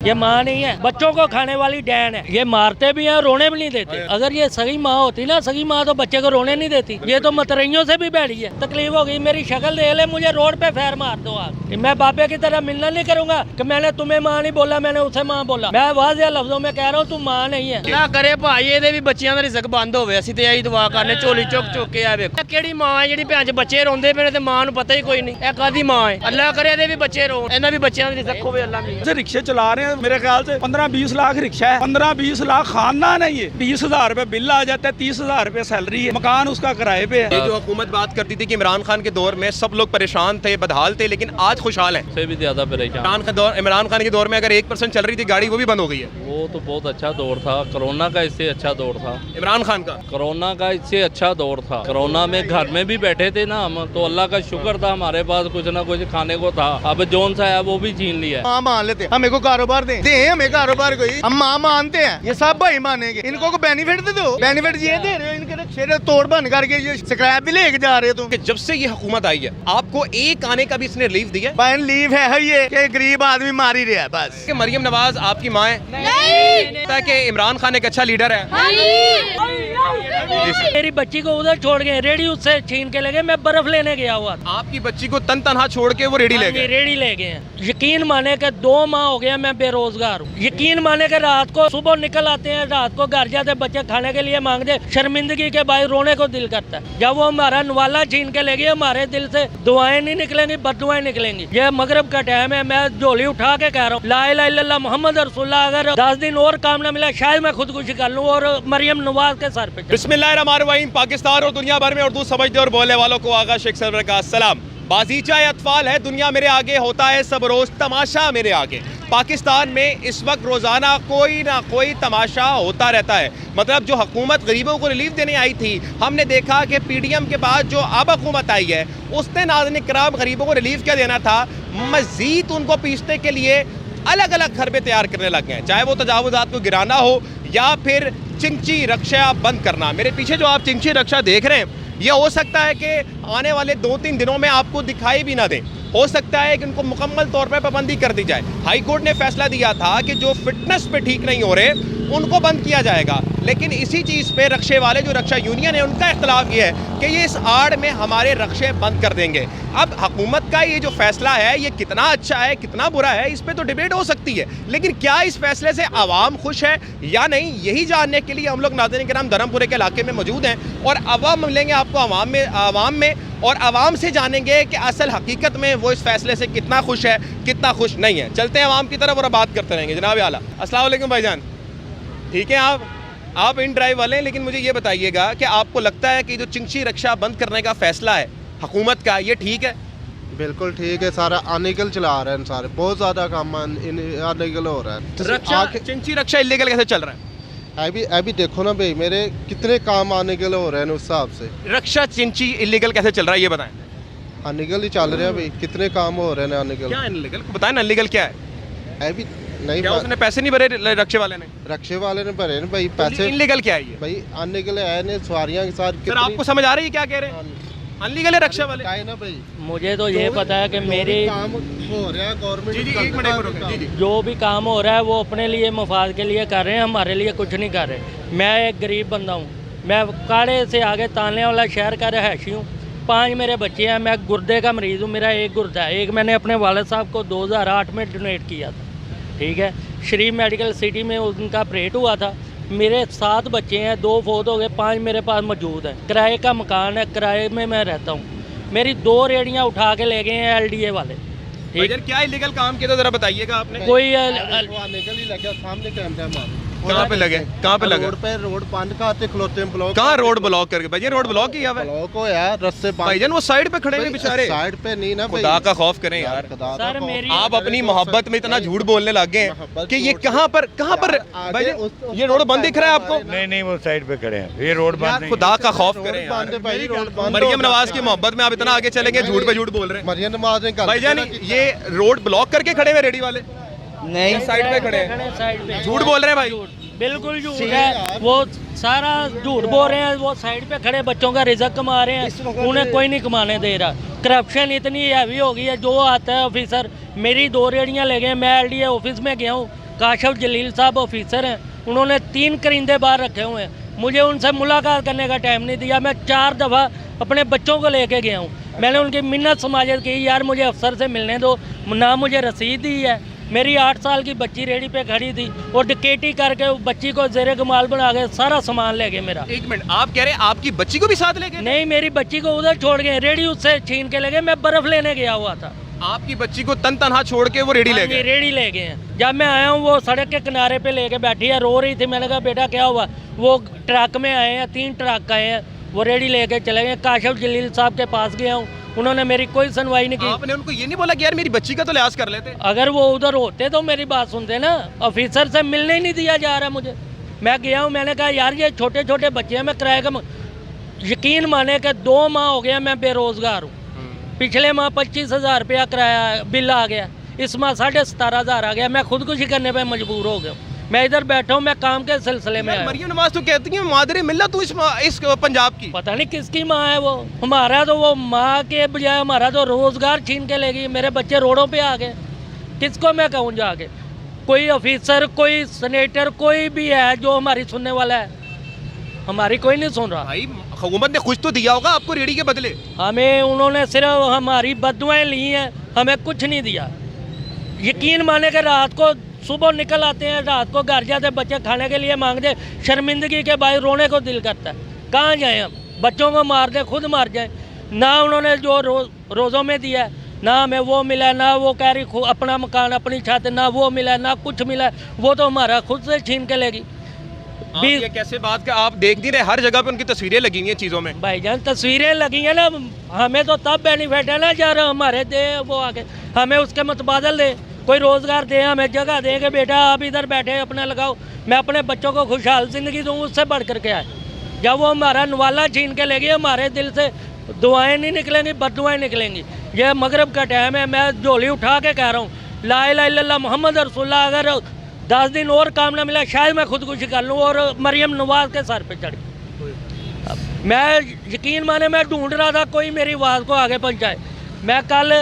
ये माँ नहीं है, बच्चों को खाने वाली डैन है। ये मारते भी हैं, रोने भी नहीं देते। अगर ये सही माँ होती ना, सही माँ तो बच्चे को रोने नहीं देती। ये तो मतरइयों से भी बैठी है। तकलीफ हो गई, मेरी शक्ल देख ले, मुझे रोड पे फैर मार दो आप। मैं बापे की तरह मिलना नहीं करूंगा कि मैंने तुम्हें माँ नहीं बोला, मैंने उसे माँ बोला। मैं वाज़ेह लफ्जों में कह रहा हूँ, तू माँ नहीं है। ना करे भाई, ये भी बच्चियां ਦਾ ਰਿਜ਼ਕ ਬੰਦ ਹੋਵੇ। ਅਸੀਂ ਤੇ ਇਹੀ ਦੁਆ ਕਰਨੇ, ਝੋਲੀ ਚੁੱਕ ਚੁੱਕ ਕੇ ਆ ਵੇਖੋ ਕਿਹੜੀ ਮਾਂ ਹੈ ਜਿਹੜੀ ਭੈਣ ਚ ਬੱਚੇ ਰੋਂਦੇ ਪਏ ਨੇ ਤੇ ਮਾਂ ਨੂੰ ਪਤਾ ਹੀ ਕੋਈ ਨਹੀਂ। ਇਹ ਕਾਦੀ ਮਾਂ ਹੈ? ਅੱਲਾ ਕਰੇ ਇਹਦੇ ਵੀ ਬੱਚੇ ਰੋਣ, ਇਹਨਾਂ ਵੀ ਬੱਚਿਆਂ ਦਾ ਰਿਜ਼ਕ ਹੋਵੇ ਅੱਲਾ ਮੀਆਂ। रिक्शे चला रहे हैं, मेरे ख्याल से 15-20 लाख रिक्शा है, 15-20 लाख खानदान है। ये 20,000 रुपए बिल आ जाता है, 30,000 रुपए सैलरी है, मकान उसका किराए पे है। ये जो हुकूमत बात करती थी कि इमरान खान के दौर में सब लोग परेशान थे, बदहाल थे, लेकिन आज खुशहाल हैं। से भी ज्यादा परेशान। इमरान खान के दौर में अगर 1% चल रही थी गाड़ी, वो भी बंद हो गई है। वो तो बहुत अच्छा दौर था, कोरोना का इससे अच्छा दौर था। इमरान खान का कोरोना का इससे अच्छा दौर था। कोरोना में घर में भी बैठे थे ना हम, तो अल्लाह का शुक्र था हमारे पास कुछ ना कुछ खाने को था। अब जोन सा है वो भी छीन लिया। माँ मान लेते, हमें को कारोबार दे हमें कारोबार कोई, हम माँ मानते हैं। ये सब भाई मानेंगे, इनको को बेनिफिट दे दो। बेनिफिट ये दे रहे हो, इनके रिक्शे तोड़ बन करके ये स्क्रैप भी लेके जा रहे हो तुम। कि जब से ये हुकूमत आई है आपको एक आने का भी इसने रिलीफ दिया है? भाई लीव है ये कि गरीब आदमी मार ही रहा है बस। कि मरियम नवाज आपकी माँ है? नहीं। कि इमरान खान एक अच्छा लीडर है? मेरी बच्ची को उधर छोड़ गए, रेडी उससे छीन के ले गए। मैं बर्फ लेने गया हुआ था। आपकी बच्ची को तन तनहा छोड़ के वो रेडी ले गए? रेडी ले गए हैं। यकीन माने के 2 माह हो गया मैं बेरोजगार हूँ। यकीन माने के रात को सुबह निकल आते हैं, रात को घर जाते बच्चे खाने के लिए मांगते, शर्मिंदगी के भाई रोने को दिल करता है। जब वो हमारा नवाला छीन के ले गए, हमारे दिल से दुआएं नहीं निकलेंगी, बददुआएं निकलेंगी। ये मगरब का टाइम है, मैं झोली उठा के कह रहा हूँ, ला इलाहा इल्लल्लाह मोहम्मद रसूलुल्लाह। अगर 10 दिन और काम न मिला शायद मैं खुदकुशी कर लूँ और मरियम नवाज के सर पे। बिस्मिल्लाहिर्रहमानिर्रहीम। पाकिस्तान और दुनिया भर में उर्दू समझने और बोलने वालों को आगा शेख सरवर का सलाम। बाजीचा अतफाल है, दुनिया मेरे आगे, होता है सब रोज तमाशा मेरे आगे। पाकिस्तान में इस वक्त रोज़ाना कोई ना कोई तमाशा होता रहता है। मतलब जो हुकूमत गरीबों को रिलीफ देने आई थी, हमने देखा कि PDM के बाद जो अब हुकूमत आई है उसने नाज़रीन किराम गरीबों को रिलीफ क्या देना था, मज़ीद उनको पीसने के लिए अलग अलग खरबे तैयार करने लग गए। चाहे वो तजावुज़ात को गिराना हो या फिर चिंची रक्षा बंद करना। मेरे पीछे जो आप चिंची रक्षा देख रहे हैं, यह हो सकता है कि आने वाले 2-3 दिनों में आपको दिखाई भी ना दें। हो सकता है कि उनको मुकम्मल तौर पर पाबंदी कर दी जाए। हाई कोर्ट ने फैसला दिया था कि जो फिटनेस पे ठीक नहीं हो रहे उनको बंद किया जाएगा, लेकिन इसी चीज़ पे रक्षे वाले जो रक्षा यूनियन है उनका इख्तलाफ ये है कि ये इस आड़ में हमारे रक्षे बंद कर देंगे। अब हुकूमत का ये जो फैसला है ये कितना अच्छा है कितना बुरा है, इस पर तो डिबेट हो सकती है, लेकिन क्या इस फैसले से आवाम खुश है या नहीं, यही जानने के लिए हम लोग नाज़रीन किराम धर्मपुरे के इलाके में मौजूद हैं और अवाम मिलेंगे आपको आवाम में और आवाम से जानेंगे कि असल हकीकत में वो इस फैसले से कितना खुश है कितना खुश नहीं है। चलते हैं आवाम की तरफ और बात करते रहेंगे। जनाब आला अस्सलाम वालेकुम भाईजान, ठीक है आप इन ड्राइव वाले हैं, लेकिन मुझे ये बताइएगा कि आपको लगता है कि जो चिंची रक्षा बंद करने का फैसला है हुकूमत का, ये ठीक है? बिल्कुल ठीक है। सारा अनलीगल चला रहे हैं, सारे बहुत ज़्यादा काम अनलीगल हो रहा है। रक्षा चिंची रक्षा इलीगल कैसे चल रहा है? अभी देखो ना भाई, मेरे कितने काम अनलीगल हो रहे हैं उस हिसाब से। रक्षा चिंची इलीगल कैसे चल रहा है ये बताएं। अनलीगल ही चल रहे हैं भाई, कितने काम हो रहे हैं अनलीगल। क्या अनलीगल बताएं ना, अनलीगल क्या है? अभी नहीं, क्या उसने पैसे नहीं भरे रक्षे वाले ने? रक्षे वाले ने भरे ना भाई पैसे। इनलीगल क्या है ये भाई? अनलीगल है ने सवारियां के साथ। सर आपको समझ आ रही है क्या कह रहे हैं? अनलीगल है रक्षा वाले ना भाई। मुझे तो ये पता है कि मेरे काम हो रहा है गवर्नमेंट। जी जो भी काम हो रहा है वो अपने लिए मफाद के लिए कर रहे हैं, हमारे लिए कुछ नहीं कर रहे। मैं एक गरीब बंदा हूँ, मैं काड़े से आगे तालने वाला शहर का रहायशी हूँ। 5 मेरे बच्चे हैं, मैं गुर्दे का मरीज़ हूँ, मेरा एक गुर्दा है। एक मैंने अपने वालिद साहब को 2008 में डोनेट किया था, ठीक है। श्री मेडिकल सिटी में उनका ऑपरेट हुआ था। मेरे 7 बच्चे हैं, 2 फोत हो गए, 5 मेरे पास मौजूद हैं। किराए का मकान है, किराए में मैं रहता हूँ। मेरी 2 रेडियाँ उठा के ले गए हैं LDA वाले। ठीक, क्या इलीगल काम किया तो जरा बताइएगा आपने। कोई अनलीगल ही लगा सामने कैमरा हमारे। कहाँ पे लगे? कहाँ पे लगे? रोड बंद करते खलोते हैं ब्लॉक। कहाँ रोड ब्लॉक करके? भाई रोड ब्लॉक किया हुआ है। ब्लॉक हो यार, रस्ते भाईजान वो साइड पे खड़े हैं बेचारे। साइड पे नहीं ना भाई, खुदा का खौफ करें यार। सर मेरी आप अपनी मोहब्बत में इतना झूठ बोलने लगे हैं कि ये कहाँ पर भाईजान ये रोड बंद दिख रहा है आपको? नहीं वो साइड पे खड़े हैं, ये रोड बंद नहीं। खुदा का खौफ करें यार। मरियम नवाज की मोहब्बत में आप इतना आगे चलेंगे, झूठ पे झूठ बोल रहे हैं। मरियम नवाज ने भाईजान ये रोड ब्लॉक करके खड़े हुए रेडी वाले? नहीं, साइड पे खड़े हैं, साइड पे झूठ बोल रहे हैं भाई। बिल्कुल झूठ है, वो सारा झूठ बोल रहे हैं। वो साइड पे खड़े बच्चों का रिजक कमा रहे हैं, उन्हें कोई नहीं कमाने दे रहा। करप्शन इतनी हैवी हो गई है, जो आता है ऑफिसर, मेरी 2 रेडियाँ ले गए, मैं LDA ऑफिस में गया हूँ, काशफ जलील साहब ऑफिसर हैं, उन्होंने 3 करिंदे बाहर रखे हुए हैं, मुझे उनसे मुलाकात करने का टाइम नहीं दिया। मैं 4 दफ़ा अपने बच्चों को लेके गया हूँ, मैंने उनकी मिन्नत समाजत की, यार मुझे अफसर से मिलने दो, ना मुझे रसीद दी है। मेरी 8 साल की बच्ची रेडी पे खड़ी थी और डकैती करके बच्ची को जेरे कमाल बना के सारा सामान ले गए मेरा। 1 मिनट, आप कह रहे हैं आपकी बच्ची को भी साथ ले गए? नहीं, मेरी बच्ची को उधर छोड़ गए, रेडी उससे छीन के ले गए, मैं बर्फ़ लेने गया हुआ था। आपकी बच्ची को तनहा छोड़ के वो रेडी ले गए? रेडी ले गए हैं। जब मैं आया हूँ वो सड़क के किनारे पे लेके बैठी है, रो रही थी। मैंने कहा बेटा क्या हुआ? वो ट्रक में आए हैं, 3 ट्रक आए हैं, वो रेडी लेके चले गए। काशफ जलील साहब के पास गया हूँ, उन्होंने मेरी कोई सुनवाई नहीं की। आपने उनको ये नहीं बोला कि यार मेरी बच्ची का तो लिहाज कर लेते? अगर वो उधर होते तो मेरी बात सुनते ना। ऑफिसर से मिलने ही नहीं दिया जा रहा मुझे। मैं गया हूँ, मैंने कहा यार ये छोटे छोटे बच्चे हैं, मैं किराए का यकीन माने कि 2 माह हो गया मैं बेरोज़गार हूँ। पिछले माह 25,000 रुपया किराया बिल आ गया, इस माह 17,500 आ गया। मैं खुदकुशी करने पे मजबूर हो गया। मैं इधर बैठा हूँ, मैं काम के सिलसिले में आया। मरियम नवाज तो कहती है मादरे मिल्लत तू इस पंजाब की। पता नहीं किसकी माँ है वो। हमारा तो वो माँ के बजाय हमारा तो रोज़गार छीन के ले गई। मेरे बच्चे रोडों पे आ गए, किसको मैं कहूँ जाके? कोई ऑफिसर, कोई सेनेटर, कोई भी है जो हमारी सुनने वाला है? हमारी कोई नहीं सुन रहा। भाई हुकूमत ने कुछ तो दिया होगा आपको रेडी के बदले? हमें उन्होंने सिर्फ हमारी बददुआएं ली हैं, हमें कुछ नहीं दिया। यकीन माने कि रात को सुबह निकल आते हैं, रात को घर जाते, बच्चे खाने के लिए मांगते, शर्मिंदगी के भाई रोने को दिल करता है। कहाँ जाएं हम? बच्चों को मार दें, खुद मार जाएं। ना उन्होंने जो रोज़ों में दिया है, ना हमें वो मिला, ना वो कह रही अपना मकान अपनी छत, ना वो मिला, ना कुछ मिला। वो तो हमारा खुद से छीन के लेगी। ये कैसे बात का आप देख नहीं रहे? हर जगह पे उनकी तस्वीरें लगी हुई हैं चीज़ों में। भाईजान तस्वीरें लगी हैं ना, हमें तो तब बेनिफिट है ना यार, हमारे दे वो आके हमें उसके मुतबादल दे, कोई रोज़गार दे, हमें जगह दे कि बेटा आप इधर बैठे अपना लगाओ, मैं अपने बच्चों को खुशहाल ज़िंदगी दूँ। उससे बढ़ कर के आए जब वो हमारा नवाला छीन के ले गए, हमारे दिल से दुआएं नहीं निकलेंगी, बददुआएं निकलेंगी। यह मगरब का टाइम है, मैं झोली उठा के कह रहा हूँ ला इलाहा इल्लल्लाह मोहम्मद रसूलुल्लाह। अगर 10 दिन और काम ना मिला शायद मैं खुदकुशी कर लूँ और मरियम नवाज के सर पे चढ़। मैं यकीन माने मैं ढूंढ रहा था कोई मेरी आवाज़ को आगे पहुँचाए। मैं कल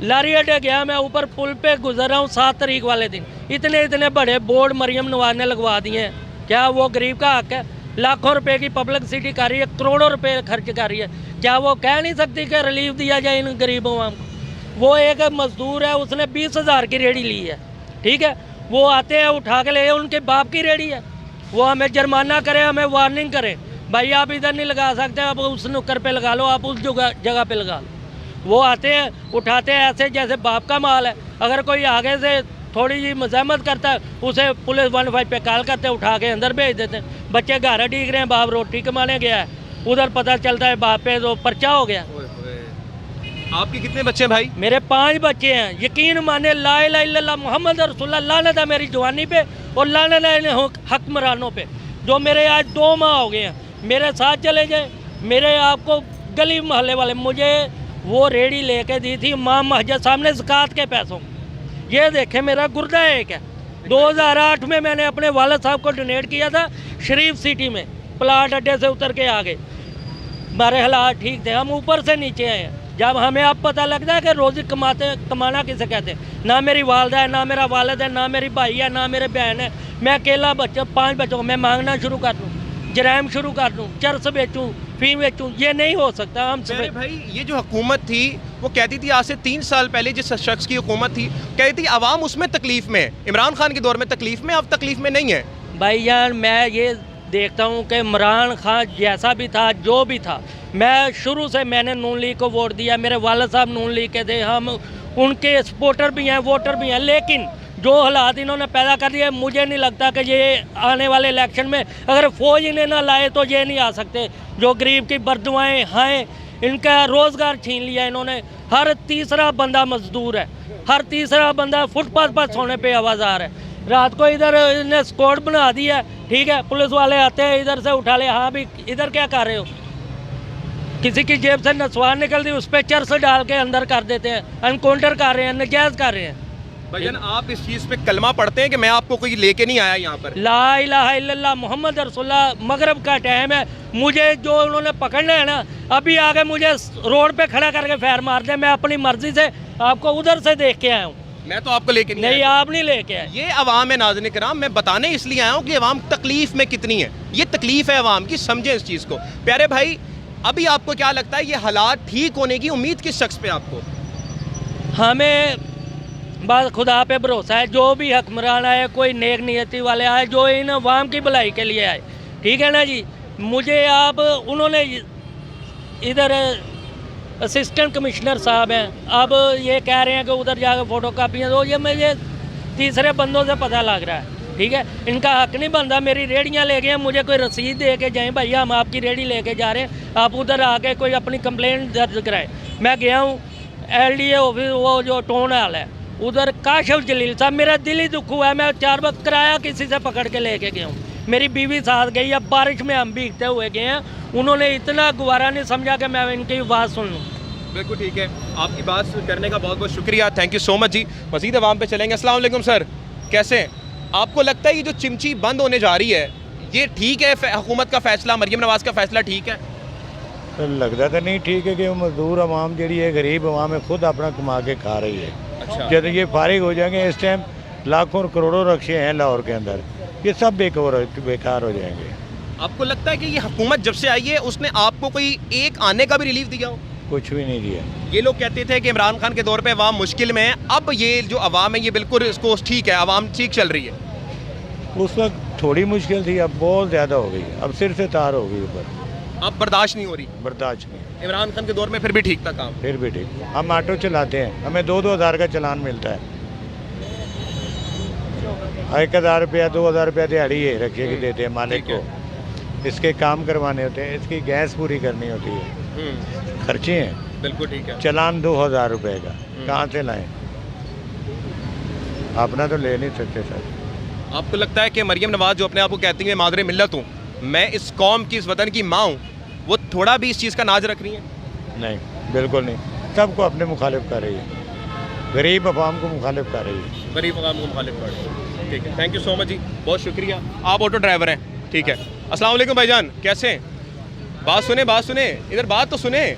लारी अड्डे गया, मैं ऊपर पुल पे गुजर रहा हूँ 7 तारीख वाले दिन, इतने बड़े बोर्ड मरियम नवाज ने लगवा दिए हैं। क्या वो गरीब का हक है? लाखों रुपए की पब्लिसिटी कर रही है, करोड़ों रुपए खर्च कर रही है, क्या वो कह नहीं सकती कि रिलीफ दिया जाए इन गरीब आवाम को? वो एक मजदूर है, उसने 20,000 की रेडी ली है, ठीक है, वो आते हैं उठा के ले, उनके बाप की रेडी है, वो हमें जुर्माना करें, हमें वार्निंग करें, भाई आप इधर नहीं लगा सकते, आप उस नुक्कर पे लगा लो, आप उस जगह पे लगा लो। वो आते हैं उठाते हैं ऐसे जैसे बाप का माल है। अगर कोई आगे से थोड़ी जी मज़ामत करता है उसे पुलिस 15 पे कॉल करते हैं, उठा के अंदर भेज देते हैं। बच्चे घर टीक रहे हैं, बाप रोटी कमाने गया है, उधर पता चलता है बाप पे तो पर्चा हो गया। आपके कितने बच्चे हैं भाई? मेरे 5 बच्चे हैं। यकीन माने ला इलाहा इल्लल्लाह मोहम्मद रसूलुल्लाह, लानत है मेरी जवानी पे और लानत है इन हुक्मरानों पे जो मेरे आज 2 माह हो गए हैं। मेरे साथ चले जाए, मेरे आपको गली मोहल्ले वाले, मुझे वो रेडी लेके दी थी माँ महजद सामने ज़कात के पैसों। ये देखें मेरा गुर्दा एक है। 2008 में मैंने अपने वालिद साहब को डोनेट किया था शरीफ सिटी में, प्लाट अड्डे से उतर के आ गए, हमारे हालात ठीक थे, हम ऊपर से नीचे आए हैं। जब हमें अब पता लगता है कि रोज़ी कमाना किसे कहते हैं, ना मेरी वालदा है, ना मेरा वालिद है, ना मेरी भाई है, ना मेरे बहन है, मैं अकेला बच्चा, 5 बच्चों को मैं मांगना शुरू कर दूँ, जराइम शुरू कर दूँ, चरस बेचूँ, फीम बेचूँ, ये नहीं हो सकता। हम भाई ये जो हुकूमत थी वो कहती थी आज से 3 साल पहले जिस शख्स की हुकूमत थी, कहती थी आवाम उसमें तकलीफ़ में है, इमरान खान के दौर में तकलीफ़ में, अब तकलीफ़ में नहीं है। भाई यार मैं ये देखता हूँ कि इमरान खान जैसा भी था, जो भी था, मैं शुरू से मैंने नून लीग को वोट दिया, मेरे वालिद साहब नून लीग के थे, हम उनके सपोर्टर भी हैं, वोटर भी हैं, लेकिन जो हालात इन्होंने पैदा कर दिए, मुझे नहीं लगता कि ये आने वाले इलेक्शन में अगर फ़ौज इन्हें ना लाए तो ये नहीं आ सकते। जो गरीब की बरदुआएँ हैं, इनका रोज़गार छीन लिया इन्होंने। हर तीसरा बंदा मजदूर है, हर तीसरा बंदा फुटपाथ पर सोने पे आवाज़ार है। रात को इधर इन्हें स्क्वाड बना दिया, ठीक है, पुलिस वाले आते हैं इधर से उठा ले, हाँ भी इधर क्या कर रहे हो, किसी की जेब से नस्वान निकलती उस पर चरस डाल के अंदर कर देते हैं, एनकाउंटर कर रहे हैं, नजायज़ कर रहे हैं। भाईजान आप इस चीज़ पे कलमा पढ़ते हैं कि मैं आपको कोई लेके नहीं आया यहाँ पर? ला इलाहा इल्लल्लाह मोहम्मद रसूलुल्लाह। मगरब का टाइम है, मुझे जो उन्होंने पकड़ना है ना, अभी आगे मुझे रोड पे खड़ा करके फैर मार दे, मैं अपनी मर्जी से आपको उधर से देख के आया हूँ। मैं तो आपको लेके नहीं, आप नहीं लेके आए। ये अवाम है नाज़रीन किराम, मैं बताने इसलिए आया हूँ कि अवाम तकलीफ में कितनी है। ये तकलीफ है अवाम की, समझें इस चीज़ को। प्यारे भाई, अभी आपको क्या लगता है ये हालात ठीक होने की उम्मीद किस शख्स पे आपको? हमें बस खुदा पे भरोसा है, जो भी हुक्मरान आए, कोई नेक नियति वाले आए, जो इन अवाम की भलाई के लिए आए, ठीक है ना जी। मुझे आप, उन्होंने इधर असिस्टेंट कमिश्नर साहब हैं, अब ये कह रहे हैं कि उधर जाकर फ़ोटो कापियाँ दो, ये मुझे तीसरे बंदों से पता लग रहा है, ठीक है। इनका हक नहीं बनता, मेरी रेडियाँ ले गए, मुझे कोई रसीद दे के जाएँ, भैया हम आपकी रेडी लेके जा रहे हैं, आप उधर आके कोई अपनी कंप्लेंट दर्ज कराएं। मैं गया हूँ LDA ऑफिस, वो जो टोन हाल है उधर, काशिफ जलील साहब, मेरा दिल ही दुख हुआ है। मैं 4 वक्त किराया किसी से पकड़ के लेके गया हूँ, मेरी बीवी साथ गई, अब बारिश में हम भीगते हुए गए हैं। उन्होंने इतना गुवारा नहीं समझा कि मैं इनकी बात सुन लूँ। बिल्कुल ठीक है, आपकी बात करने का बहुत बहुत शुक्रिया, थैंक यू सो मच जी। मज़ीद अवाम पे चलेंगे। अस्सलाम वालेकुम सर, कैसे हैं? आपको लगता है ये जो चिमची बंद होने जा रही है ये ठीक है? हुकूमत का फैसला, मरियम नवाज़ का फैसला ठीक है? लगता तो नहीं ठीक है कि मजदूर आवाम जी है, गरीब आवाम है, खुद अपना कमा के खा रही है। अच्छा। जब ये फारिग हो जाएंगे, इस टाइम लाखों और करोड़ों रक्शे हैं लाहौर के अंदर, ये सब बेकार हो जाएंगे। आपको लगता है कि ये हुकूमत जब से आई है उसने आपको कोई एक आने का भी रिलीफ दिया हो? कुछ भी नहीं दिया। ये लोग कहते थे कि इमरान खान के दौर पे अवाम मुश्किल में है, अब ये जो अवाम है ये बिल्कुल इसको ठीक है, अवाम ठीक चल रही है। उस वक्त थोड़ी मुश्किल थी, अब बहुत ज़्यादा हो गई, अब सिर से तार हो गई ऊपर, अब बर्दाश्त नहीं हो रही। बर्दाश्त नहीं। इमरान खान के दौर में फिर भी ठीक था काम? फिर भी ठीक। हम ऑटो चलाते हैं, हमें 2-2 हज़ार का चलान मिलता है, 1,000 रुपया 2,000 रुपया दिहाड़ी है रखिए कि देते हैं मालिक को। इसके काम करवाने होते हैं, इसकी गैस पूरी करनी होती है, खर्चे हैं। बिल्कुल ठीक है। चलान 2,000 रुपये का कहाँ से लाएं? अपना तो ले नहीं सकते सर। आपको लगता है कि मरियम नवाज़ जो अपने आप को कहती है मादरे मिल्लत हूँ, मैं इस कौम की, इस वतन की माँ हूँ, वो थोड़ा भी इस चीज़ का नाज रख रही है? नहीं, बिल्कुल नहीं। सबको अपने मुखालिफ कर रही है, गरीब अवाम को मुखालिफ कर रही है। गरीब अवाम को मुखालिफ कर रही है, ठीक है। थैंक यू सो मच जी, बहुत शुक्रिया। आप ऑटो ड्राइवर हैं, ठीक है। अस्सलाम वालेकुम भाईजान, कैसे हैं? बात सुने, इधर बात तो सुने।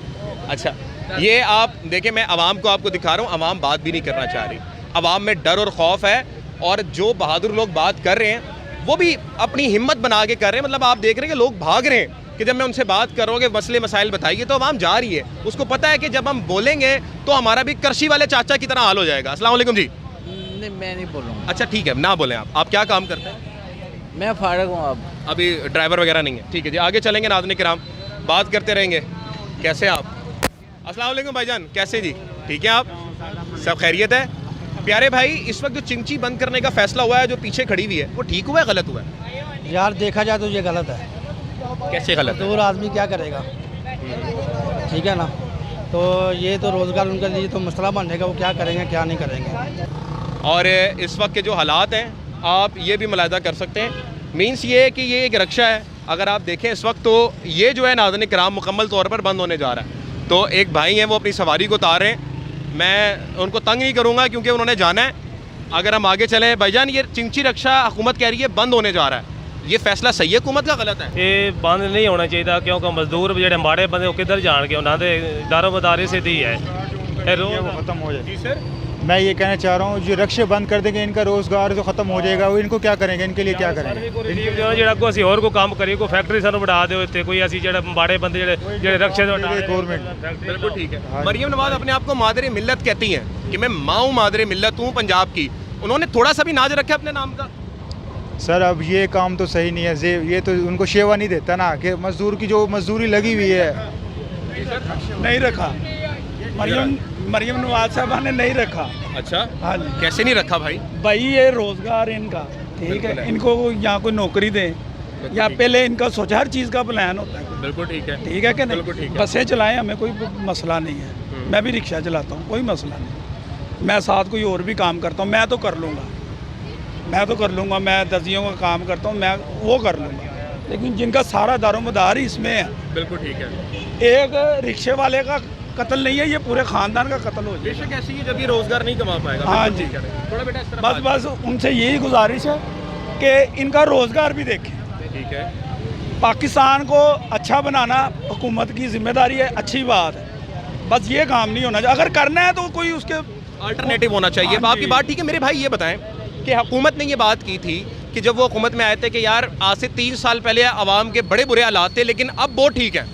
अच्छा, ये आप देखें, मैं आवाम को आपको दिखा रहा हूँ, आवाम बात भी नहीं करना चाह रही, आवाम में डर और खौफ है, और जो बहादुर लोग बात कर रहे हैं वो भी अपनी हिम्मत बना के कर रहे हैं। मतलब आप देख रहे हैं कि लोग भाग रहे हैं कि जब मैं उनसे बात करोगे मसले मसाइल बताइए, तो आवाम जा रही है। उसको पता है कि जब हम बोलेंगे तो हमारा भी करशी वाले चाचा की तरह हाल हो जाएगा। अस्सलाम वालेकुम जी। नहीं, मैं नहीं बोलूँगा। अच्छा ठीक है, ना बोलें आप क्या काम करते हैं? मैं फारिग हूँ, अब अभी ड्राइवर वगैरह नहीं है, ठीक है जी। आगे चलेंगे, नाज़रीन किराम, बात करते रहेंगे। कैसे हैं आप? अस्सलाम वालेकुम भाईजान, कैसे जी? ठीक है आप? सब खैरियत है? प्यारे भाई, इस वक्त जो चिमची बंद करने का फैसला हुआ है, जो पीछे खड़ी हुई है, वो ठीक हुआ है, गलत हुआ है? यार देखा जाए तो ये गलत है। कैसे गलत है? दूर आदमी क्या करेगा, ठीक है ना। तो ये तो रोज़गार उनके लिए तो मसला बनेगा, वो क्या करेंगे क्या नहीं करेंगे। और इस वक्त के जो हालात हैं आप ये भी मुलाहिजा कर सकते हैं। मीन्स ये है कि ये एक रक्षा है, अगर आप देखें इस वक्त, तो ये जो है नाज़रीन किराम मुकम्मल तौर पर बंद होने जा रहा है। तो एक भाई हैं, वो अपनी सवारी को उतार रहे हैं, मैं उनको तंग नहीं करूँगा क्योंकि उन्होंने जाना है। अगर हम आगे चलें भाईजान, ये चिमची रक्षा हुकूमत कह रही है बंद होने जा रहा है, ये फैसला सही है हुकूमत का, गलत है? ये बंद नहीं होना चाहिए, क्योंकि मजदूर जो माड़े बंदे वो किधर जाएंगे, उन्होंने दारोमदारी से दी है, ख़त्म हो जाए। जी सर, मैं ये कहना चाह रहा हूँ, जो रक्शे बंद कर देंगे इनका रोज़गार जो ख़त्म हो जाएगा, वो इनको क्या करेंगे, इनके लिए क्या करेंगे? जो अगो असी होर को काम करिए, कोई फैक्ट्री सानू बढ़ा दो इतने, कोई असी जो माड़े बंदे जो रक्शे गवर्नमेंट। बिल्कुल ठीक है। मरियम नवाज़ अपने आप को मादरे मिल्लत कहती हैं कि मैं माँ हूँ, मादरे मिल्लत हूँ पंजाब की, उन्होंने थोड़ा सा भी नाज रखा अपने नाम का? सर अब ये काम तो सही नहीं है, ये तो उनको शेवा नहीं देता ना, कि मजदूर की जो मजदूरी लगी हुई है। नहीं रखा, मरियम नवाज साहबा ने नहीं रखा। अच्छा, हाँ जी। कैसे नहीं रखा भाई? भाई ये रोज़गार इनका, ठीक है, इनको यहाँ कोई नौकरी दें, या पहले इनका सोचा, हर चीज़ का प्लान होता है। बिल्कुल ठीक है, ठीक है कि नहीं? बसें चलाएं, हमें कोई मसला नहीं है, मैं भी रिक्शा चलाता हूँ, कोई मसला नहीं। मैं साथ कोई और भी काम करता हूँ, मैं तो कर लूँगा, मैं दर्जियों का काम करता हूँ, मैं वो कर लूँगा, लेकिन जिनका सारा दारोमदार ही इसमें है। बिल्कुल ठीक है। एक रिक्शे वाले का कत्ल नहीं है, ये पूरे ख़ानदान का कत्ल हो जाए। बेशक ऐसी है, जब ये रोज़गार नहीं कमा पाएगा। हाँ जी, थोड़ा बेटा इस तरफ बस उनसे यही गुजारिश है कि इनका रोज़गार भी देखें। ठीक है, पाकिस्तान को अच्छा बनाना हुकूमत की जिम्मेदारी है, अच्छी बात है, बस ये काम नहीं होना चाहिए। अगर करना है तो कोई उसके अल्टरनेटिव होना चाहिए। अब आपकी बात ठीक है। मेरे भाई ये बताएं कि हुकूमत ने ये बात की थी कि जब वो हुकूमत में आए थे कि यार आज से 3 साल पहले आवाम के बड़े बुरे हालात थे लेकिन अब वो ठीक है।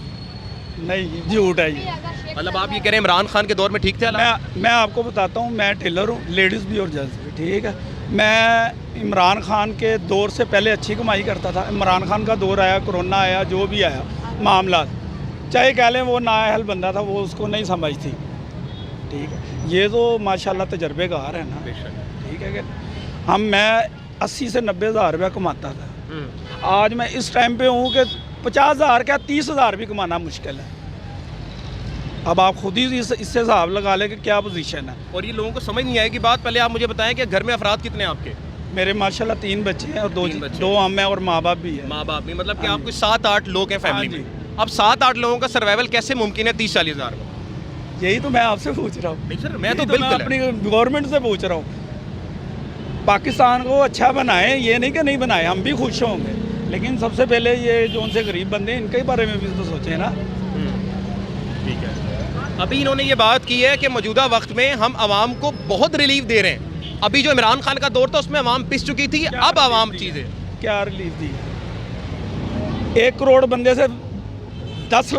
नहीं, झूठ है ये। मतलब आप ये कह रहे हैं इमरान खान के दौर में ठीक थे हालात? मैं आपको बताता हूँ, मैं टेलर हूँ, लेडीज़ भी और जेंट्स भी, ठीक है। मैं इमरान खान के दौर से पहले अच्छी कमाई करता था। इमरान खान का दौर आया, कोरोना आया, जो भी आया मामला, चाहे कह लें वो नाअहल बंदा था, वो उसको नहीं समझती, ठीक है। ये तो माशाल्लाह तजर्बेकार है ना, ठीक है कि मैं 80 से 90 हज़ार रुपया कमाता था। आज मैं इस टाइम पे हूँ कि 50,000 क्या 30,000 भी कमाना मुश्किल है। अब आप खुद ही इससे हिसाब लगा लें कि क्या पोजीशन है। और ये लोगों को समझ नहीं आएगी बात। पहले आप मुझे बताएं कि घर में अफराद कितने हैं आपके? मेरे माशाल्लाह 3 बच्चे हैं और 2 हम हैं और माँ बाप भी है। माँ बाप भी, मतलब कि आपको 7-8 लोग हैं फैमिली में। अब 7-8 लोगों का सर्वाइवल कैसे मुमकिन है 30-40 हज़ार में? यही तो मैं आपसे पूछ रहा हूँ। नहीं सर, मैं तो बिल्कुल अपनी गवर्नमेंट से पूछ रहा हूँ। पाकिस्तान को अच्छा बनाए, ये नहीं कि नहीं बनाए, हम भी खुश होंगे, लेकिन सबसे पहले ये जो उनसे गरीब बंदे हैं इनके बारे में भी तो सोचें ना। ठीक है। अभी इन्होंने ये बात की है कि मौजूदा वक्त में हम आवाम को बहुत रिलीफ दे रहे हैं। अभी जो इमरान खान का दौर था उसमें आवाम पिस चुकी थी, अब आवाम चीज़ें क्या रिलीफ दी? 1 करोड़ बंदे से 10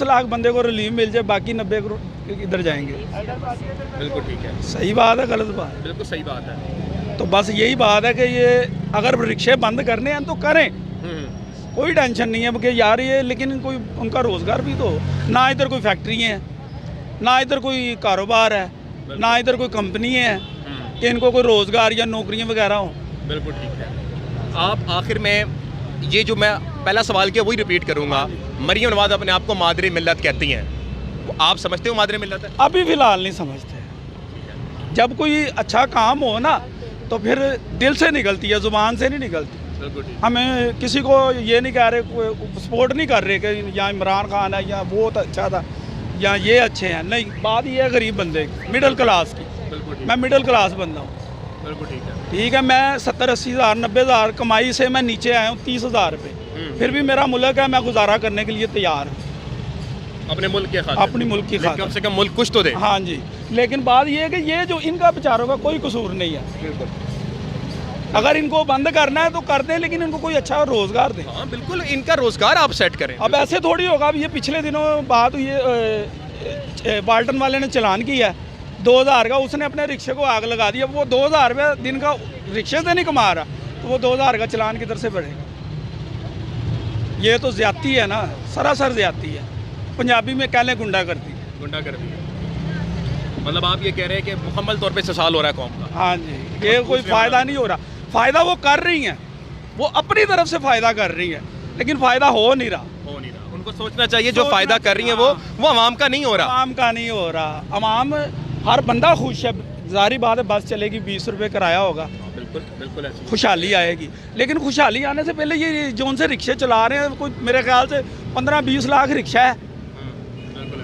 लाख बंदे को रिलीफ मिल जाए, बाकी 90 करोड़ इधर जाएंगे। बिल्कुल ठीक है। सही बात है, गलत बात? बिल्कुल सही बात है। तो बस यही बात है कि ये अगर रिक्शे बंद करने हैं तो करें, कोई टेंशन नहीं है कि यार ये, लेकिन कोई उनका रोज़गार भी तो, ना इधर कोई फैक्ट्री है, ना इधर कोई कारोबार है, ना इधर कोई कंपनी है कि इनको कोई रोज़गार या नौकरियां वगैरह हो। बिल्कुल ठीक है। आप आखिर में ये जो मैं पहला सवाल किया वही रिपीट करूँगा, मरियम नवाज़ अपने आप को मादरी मिल्लत कहती हैं, आप समझते हो मादरी मिल्लत है? अभी फ़िलहाल नहीं समझते। जब कोई अच्छा काम हो ना तो फिर दिल से निकलती है, ज़ुबान से नहीं निकलती। हमें किसी को ये नहीं कह रहे, सपोर्ट नहीं कर रहे कि या इमरान खान है या बहुत अच्छा था या ये अच्छे हैं, नहीं। बात ये है गरीब बंदे की, मिडिल क्लास की। मैं मिडिल क्लास बंदा हूँ। बिल्कुल ठीक है। ठीक है, मैं 70-80 हज़ार 90 हज़ार कमाई से मैं नीचे आया हूँ 30 हज़ार रुपये, फिर भी मेरा मुल्क है, मैं गुजारा करने के लिए तैयार हूँ। अपने मुल्क के खातिर? अपनी मुल्क की खातिर। कम से कम मुल्क कुछ तो दे। हाँ जी, लेकिन बात ये है कि ये जो इनका बेचारों का कोई कसूर नहीं है। बिल्कुल। अगर इनको बंद करना है तो कर दें, लेकिन इनको कोई अच्छा रोज़गार दें। हाँ बिल्कुल, इनका रोज़गार आप सेट करें। अब ऐसे थोड़ी होगा। अब ये पिछले दिनों बात हुई है, बाल्टन वाले ने चलान किया 2000 का, उसने अपने रिक्शे को आग लगा दी। अब वो 2000 रुपये दिन का रिक्शे से नहीं कमा रहा, तो वो 2000 का चलान किधर से बढ़ेगा? ये तो ज़्यादती है ना, सरासर ज़्यादती है। पंजाबी में कहले गुंडा करती है। गुंडा करती है, मतलब आप ये कह रहे हैं कि मुकम्मल तौर पे ससाल हो रहा है कौम का? हाँ जी, ये कोई फ़ायदा नहीं हो रहा। फ़ायदा वो कर रही हैं, वो अपनी तरफ से फ़ायदा कर रही हैं, लेकिन फ़ायदा हो नहीं रहा। उनको सोचना चाहिए जो फ़ायदा कर रही है वो आवाम का नहीं हो रहा। आवाम का नहीं हो रहा। आवाम, हर बंदा खुश है, जारी बात है। बस चलेगी, 20 रुपये किराया होगा, बिल्कुल बिल्कुल खुशहाली आएगी। लेकिन खुशहाली आने से पहले ये जो उनसे रिक्शे चला रहे हैं, कोई मेरे ख्याल से 15-20 लाख रिक्शा है,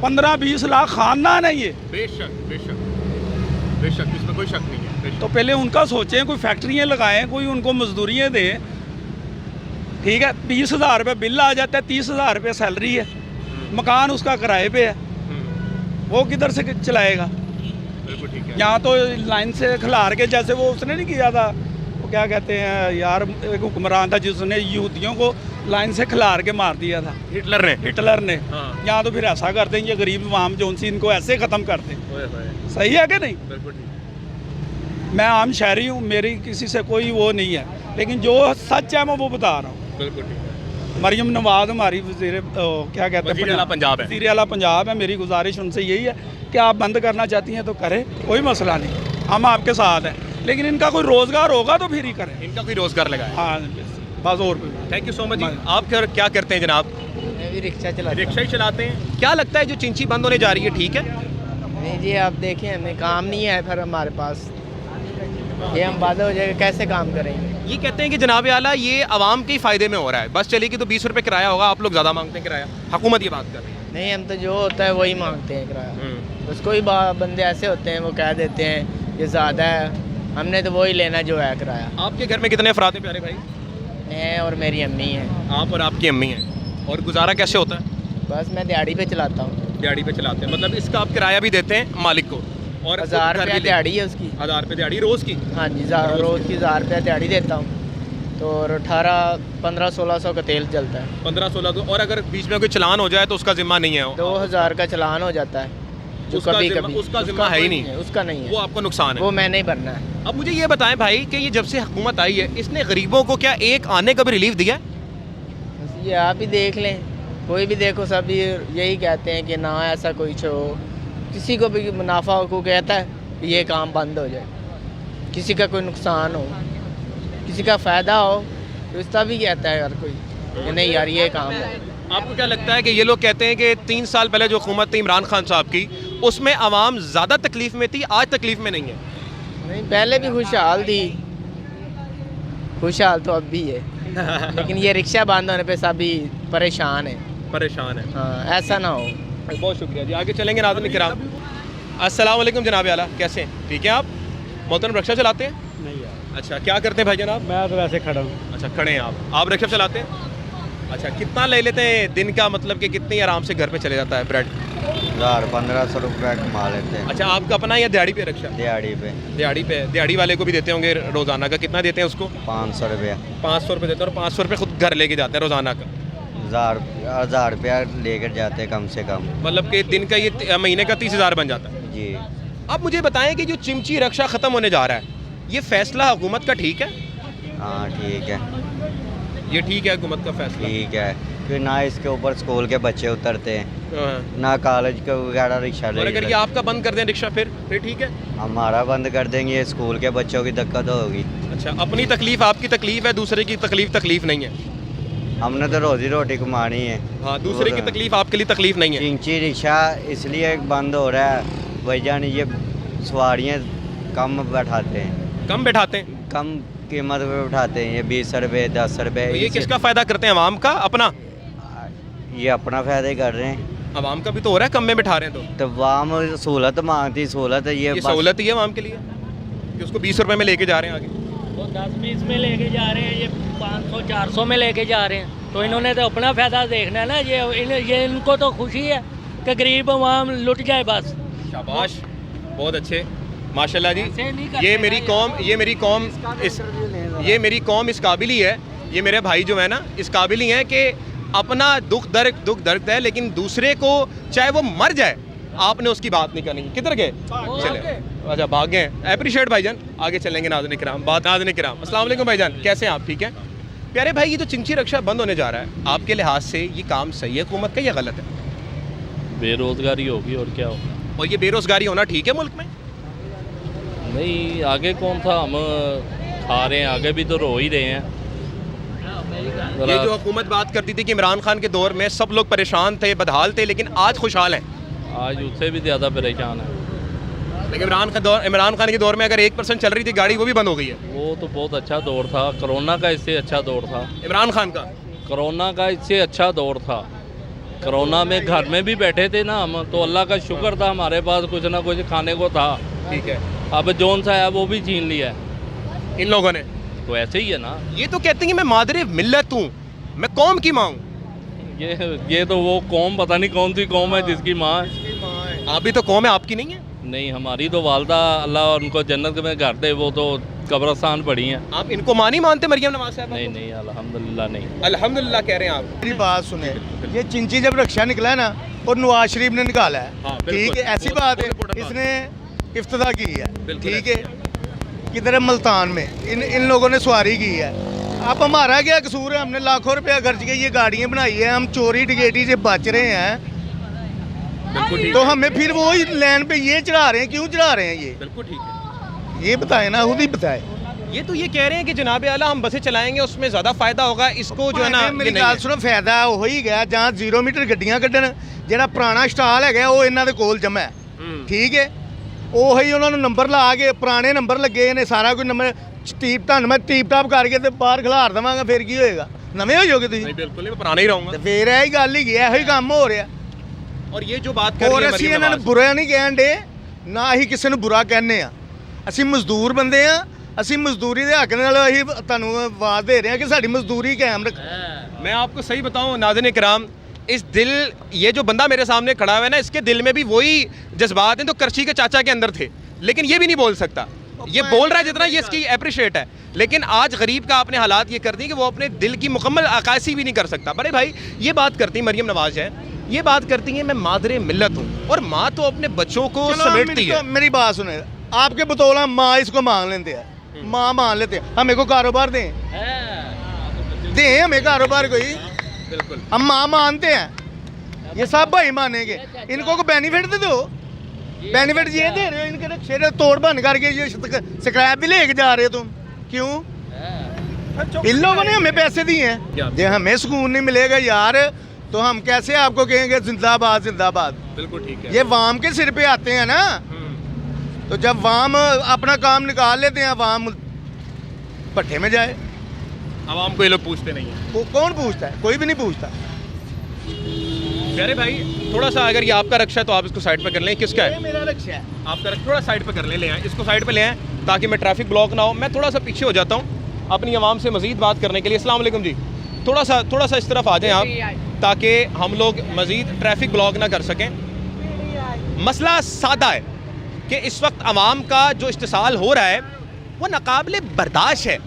15-20 लाख खानदान है ये। बेशक बेशक बेशक, इसमें कोई शक नहीं है। तो पहले उनका सोचें, कोई फैक्ट्रियाँ लगाएं, कोई उनको मजदूरियाँ दें, ठीक है। 20,000 रुपये बिल आ जाता है, 30,000 रुपये सैलरी है, मकान उसका किराए पे है, वो किधर से चलाएगा? यहाँ तो लाइन से खिलार के, जैसे वो उसने नहीं किया था, वो क्या कहते हैं यार, एक हुक्मरान था जिसने यहूदियों को लाइन से खिलार के मार दिया था, हिटलर ने। यहाँ तो फिर ऐसा करते हैं, ये गरीब आवाम जो उनसी, इनको ऐसे ख़त्म करते हैं। सही है कि नहीं? मैं आम शहरी हूँ, मेरी किसी से कोई वो नहीं है, लेकिन जो सच है मैं वो बता रहा हूँ। मरियम नवाज़ हमारी वज़ीर क्या कहते हैं, वज़ीर आला पंजाब है, वज़ीर आला पंजाब है। मेरी गुजारिश उनसे यही है कि आप बंद करना चाहती हैं तो करें, कोई मसला नहीं, हम आपके साथ हैं, लेकिन इनका कोई रोज़गार होगा तो फिर ही करें। इनका कोई रोज़गार लगाए। हाँ बस, और थैंक यू सो मच। आप क्या करते हैं जनाब? मैं भी रिक्शा चलाता रिक्शा ही चलाते हैं। क्या लगता है जो चिंची बंद होने जा रही है, ठीक है? नहीं जी, आप देखें, हमें काम नहीं है, फिर हमारे पास ये हम बाधा हो जाएगा, कैसे काम करेंगे? ये कहते हैं कि जनाब आला ये आवाम के फ़ायदे में हो रहा है, बस चलेगी तो 20 रुपये किराया होगा, आप लोग ज़्यादा मांगते हैं किराया, हुकूमत ये बात कर रही है। नहीं, हम तो जो होता है वही मांगते हैं किराया। बस कोई बंदे ऐसे होते हैं वो कह देते हैं ये ज़्यादा है, हमने तो वही लेना जो है किराया। आपके घर में कितने अफराद हैं प्यारे भाई? मैं और मेरी अम्मी हैं। आप और आपकी अम्मी हैं, और गुजारा कैसे होता है? बस मैं दिहाड़ी पे चलाता हूँ। दिहाड़ी पे चलाते हैं, मतलब इसका आप किराया भी देते हैं मालिक को? और 1000 घर भी रुपया ले- दिहाड़ी है उसकी। 1000 रुपये दिहाड़ी रोज़ की? हाँ जी, रोज़ की 1000 रुपया दिहाड़ी देता हूँ, तो और 1500-1600 का तेल चलता है। 15-16 और अगर बीच में कोई चलान हो जाए तो उसका जिम्मा नहीं है? 2000 का चलान हो जाता है जो उसका कभी जिम्मा- कभी उसका जिम्मा है ही नहीं, उसका नहीं है, वो आपको नुकसान है, वो मैंने ही भरना है। अब मुझे ये बताएं भाई कि ये जब से हुकूमत आई है इसने गरीबों को क्या एक आने का भी रिलीफ दिया? ये आप ही देख लें, कोई भी देखो सब यही कहते हैं कि ना ऐसा कुछ हो, किसी को भी मुनाफा को कहता है कि ये काम बंद हो जाए, किसी का कोई नुकसान हो, किसी का फ़ायदा हो तो इसका भी कहता है हर कोई कि नहीं यार ये काम है। आपको क्या लगता है कि ये लोग कहते हैं कि 3 साल पहले जो हुकूमत थी इमरान खान साहब की उसमें आवाम ज़्यादा तकलीफ में थी, आज तकलीफ में नहीं है? नहीं, पहले भी खुशहाल थी, खुशहाल तो अब भी है लेकिन ये रिक्शा बंद होने पे सभी परेशान है। परेशान है, हाँ, ऐसा ना हो। बहुत शुक्रिया जी। आगे चलेंगे नाज़रीन किराम। अस्सलाम वालेकुम जनाब आला, कैसे हैं? ठीक है आप? मोहतरम रिक्शा चलाते हैं? नहीं यार, अच्छा, क्या करते हैं भाई जनाब? मैं तो वैसे खड़ा हूँ। अच्छा, खड़े हैं आप रिक्शा चलाते हैं? अच्छा, कितना ले लेते हैं दिन का, मतलब कि कितनी आराम से घर पे चले जाता है ब्रेड? 1000-1500 रुपया कमा लेते हैं अच्छा, आपका अपना या दिहाड़ी पे रिक्शा? दिहाड़ी पे। दिहाड़ी पे, दिहाड़ी वाले को भी देते होंगे रोज़ाना का, कितना देते हैं उसको? 500 रुपया। 500 रुपये देते हैं और 500 रुपये खुद घर लेके जाते हैं रोज़ाना का? 1000 रुपया लेकर जाते हैं कम से कम। मतलब कि दिन का ये महीने का 30,000 बन जाता है जी। अब मुझे बताएं कि जो चिमची रक्षा ख़त्म होने जा रहा है, ये फैसला हुकूमत का ठीक है? हाँ ठीक है, ये ठीक है हुकूमत का फैसला? ठीक है, फिर ना इसके ऊपर स्कूल के बच्चे उतरते हैं, हाँ। ना कॉलेज के वगैरह रिक्शा और अगर ये आपका बंद कर दें रिक्शा फिर ठीक है? हमारा बंद कर देंगे, स्कूल के बच्चों की दिक्कत होगी। अच्छा, अपनी तकलीफ आपकी तकलीफ है, दूसरे की तकलीफ नहीं है? हमने तो रोजी रोटी कमानी है। हाँ, दूसरे की तकलीफ आपके लिए तकलीफ नहीं है। चिंची रिक्शा इसलिए बंद हो रहा है भाईजान, ये सवारियाँ कम बैठाते हैं। कम बैठाते हैं? कम कीमत पे बैठाते हैं, ये 20 रुपये 10 रुपये। तो ये किसका फ़ायदा करते हैं, आवाम का अपना? ये अपना फ़ायदा ही कर रहे हैं। आवाम का भी तो हो रहा है, कम में बैठा रहे हैं तो वाम सहूलत मांगती, सहूलत है ये सहूलत ही है आवाम के लिए कि उसको 20 रुपये में लेके जा रहे हैं आगे। वो 10-20 में लेके जा रहे हैं, ये 500-400 में लेके जा रहे हैं, तो इन्होंने तो अपना फ़ायदा देखना है ना। ये इनको तो खुशी है कि गरीब आवाम लुट जाए बस। शाबाश, बहुत अच्छे, माशाल्लाह जी। ऐसे नहीं करते ये मेरी ना, कौम इस काबिल ही है, ये मेरे भाई जो है ना इस काबिल ही है कि अपना दुख दर्द है, लेकिन दूसरे को चाहे वो मर जाए आपने उसकी बात नहीं करनी। किधर गए? चले, अच्छा भाग गए। अप्रिशिएट भाईजान। आगे चलेंगे नाज़रीन किराम, नाज़रीन किराम अस्सलाम वालेकुम भाईजान, कैसे हैं आप? ठीक है प्यारे भाई, ये जो चिंची रक्षा बंद होने जा रहा है, आपके लिहाज से ये काम सही है हुकूमत का या गलत है? बेरोज़गारी होगी और क्या होगा। और ये बेरोज़गारी होना ठीक है मुल्क में? नहीं, आगे कौन था, हम खा रहे हैं, आगे भी तो रो ही रहे हैं। ये जो हुकूमत बात करती थी कि इमरान खान के दौर में सब लोग परेशान थे, बदहाल थे, लेकिन आज खुशहाल हैं। आज उससे भी ज़्यादा परेशान है। लेकिन इमरान खान के दौर में अगर 1% चल रही थी गाड़ी, वो भी बंद हो गई है। वो तो बहुत अच्छा दौर था, कोरोना का इससे अच्छा दौर था। इमरान खान का कोरोना का इससे अच्छा दौर था। कोरोना में घर में भी बैठे थे ना हम, तो अल्लाह का शुक्र था हमारे पास कुछ ना कुछ खाने को था। ठीक है, अब जौन सा है वो भी छीन लिया है इन लोगों ने। तो ऐसे ही है ना। ये तो कहते हैं कि मैं मादरे मिल्लत हूँ, मैं कौम की माँ हूँ। ये तो वो कौम, पता नहीं कौन सी कौम है जिसकी माँ है। आप भी तो कौम है, आपकी नहीं है? नहीं, हमारी तो वालदा, अल्लाह उनको जन्नत में घर दे, वो तो कब्रिस्तान पड़ी हैं। आप इनको माँ नहीं मानते मरियम नवाज साहब? नहीं, अल्हम्दुलिल्लाह नहीं। अल्हम्दुलिल्लाह कह रहे हैं आप। मेरी बात सुने, ये चिंची जब रक्षा निकला है ना, और नवाज शरीफ ने निकाला है, हाँ, ठीक है, ऐसी बात है, इसने इफ्तिदा की है, ठीक है, किधर है? मुल्तान में इन लोगों ने सवारी की है। अब हमारा क्या कसूर है? हमने लाखों रुपया खर्च के ये गाड़ियाँ बनाई है, हम चोरी डकैती से बच रहे हैं, तो हमें फिर वो ही लाइन पे ये चढ़ा रहे हैं। क्यों चढ़ा रहे हैं ये? बिल्कुल ठीक है, ये बताएं ना, खुद ही बताएं। ये तो ये कह रहे हैं कि जनाब आला हम बसें चलाएंगे, उसमें ज़्यादा फ़ायदा होगा, इसको जो है ना। मेरी गल सुनो, फायदा हो ही गया जहाँ 0 मीटर ਗੱਡੀਆਂ ਕੱਢਣ, ਜਿਹੜਾ ਪੁਰਾਣਾ ਸਟਾਲ ਹੈਗਾ ਉਹ ਇਹਨਾਂ ਦੇ ਕੋਲ ਜਮਾ ਹੈ, ਠੀਕ ਹੈ, ਉਹੀ ਉਹਨਾਂ ਨੂੰ ਨੰਬਰ ਲਾ ਕੇ ਪੁਰਾਣੇ ਨੰਬਰ ਲੱਗੇ ਨੇ, ਸਾਰਾ ਕੋਈ ਨੰਬਰ ਤੁਹਾਨੂੰ ਮੈਂ ਟੀਪ ਟਾਪ ਕਰਕੇ ਤੇ ਬਾਹਰ ਖਿਲਾਰ ਦੇਵਾਂਗਾ, ਫਿਰ ਕੀ ਹੋਏਗਾ? ਨਵੇਂ ਹੋ ਜਾਓਗੇ ਤੁਸੀਂ? नहीं बिल्कुल नहीं, मैं पुराना ही रहूँगा। ਤੇ ਫਿਰ ਇਹੀ ਗੱਲ ਹੀ ਹੈ, ਇਹੋ ਹੀ ਕੰਮ ਹੋ ਰਿਹਾ। और ये जो बात कर और रही है ਅਸੀਂ मरियम ਇਹਨਾਂ ਨੂੰ नवाज, ਬੁਰਾ ਨਹੀਂ ਕਹਿਣ ਦੇ, ਨਾ ਅਸੀਂ ਕਿਸੇ ਨੂੰ ਬੁਰਾ ਕਹਿੰਦੇ ਆ। ਅਸੀਂ ਮਜ਼ਦੂਰ ਬੰਦੇ ਆ, ਅਸੀਂ ਮਜ਼ਦੂਰੀ ਦੇ ਹੱਕ ਨਾਲ ਅਸੀਂ ਤੁਹਾਨੂੰ ਆਵਾਜ਼ ਦੇ ਰਹੇ ਹਾਂ ਕਿ ਸਾਡੀ ਮਜ਼ਦੂਰੀ ਕਾਇਮ ਰੱਖੋ। मैं आपको सही बताऊं नाज़रीन किराम, इस दिल, ये जो बंदा मेरे सामने खड़ा हुआ है ना, इसके दिल में भी वही जज्बात हैं तो करची के चाचा के अंदर थे, लेकिन ये भी नहीं बोल सकता। ये बोल रहा है जितना, ये इसकी अप्रिशिएट है, लेकिन आज गरीब का आपने हालात ये कर दी कि वो अपने दिल की मुकम्मल अक्कासी भी नहीं कर सकता। बड़े भाई ये बात करती मरियम नवाज है, ये बात करती है मैं मादरे मिल्लत हूँ, और माँ तो अपने बच्चों को समेटती है। मेरी बात सुने, आपके बतौला माँ इसको मान लेते हैं, माँ मान लेते हैं, हमें को कारोबार दें हमें कारोबार कोई, बिल्कुल हम माँ मानते हैं, ये सब भाई मानेंगे। इनको को बेनिफिट दे दो, बेनिफिट ये दे रहे हो, इनके रिक्शे तोड़ बन करके ये स्क्रैप भी लेके जा रहे हो तुम, क्यों? इन लोगों ने हमें पैसे दिए हैं, जो हमें सुकून नहीं मिलेगा यार तो हम कैसे आपको कहेंगे जिंदाबाद जिंदाबाद। बिल्कुल ठीक है। ये वाम के सिर पे आते हैं ना, तो जब वाम अपना काम निकाल लेते हैं, वाम भट्ठे में जाए। आवाम को ये लोग पूछते नहीं है। कौन पूछता है? कोई भी नहीं पूछता। प्यारे भाई थोड़ा सा, अगर ये आपका रक्षा है तो आप इसको साइड पे कर लें। किसका है? मेरा रक्षा है। आपका रक्षा थोड़ा साइड पे कर ले आए, इसको साइड पे ले आए ताकि मैं ट्रैफिक ब्लॉक ना हो। मैं थोड़ा सा पीछे हो जाता हूँ अपनी आवाम से मज़ीद बात करने के लिए। अस्सलाम वालेकुम जी, थोड़ा सा इस तरफ आ जाएं आप, ताकि हम लोग मज़ीद ट्रैफिक ब्लॉक ना कर सकें। मसला सादा है कि इस वक्त आवाम का जो इस्तिसाल हो रहा है वो नाकाबिले बर्दाश्त है।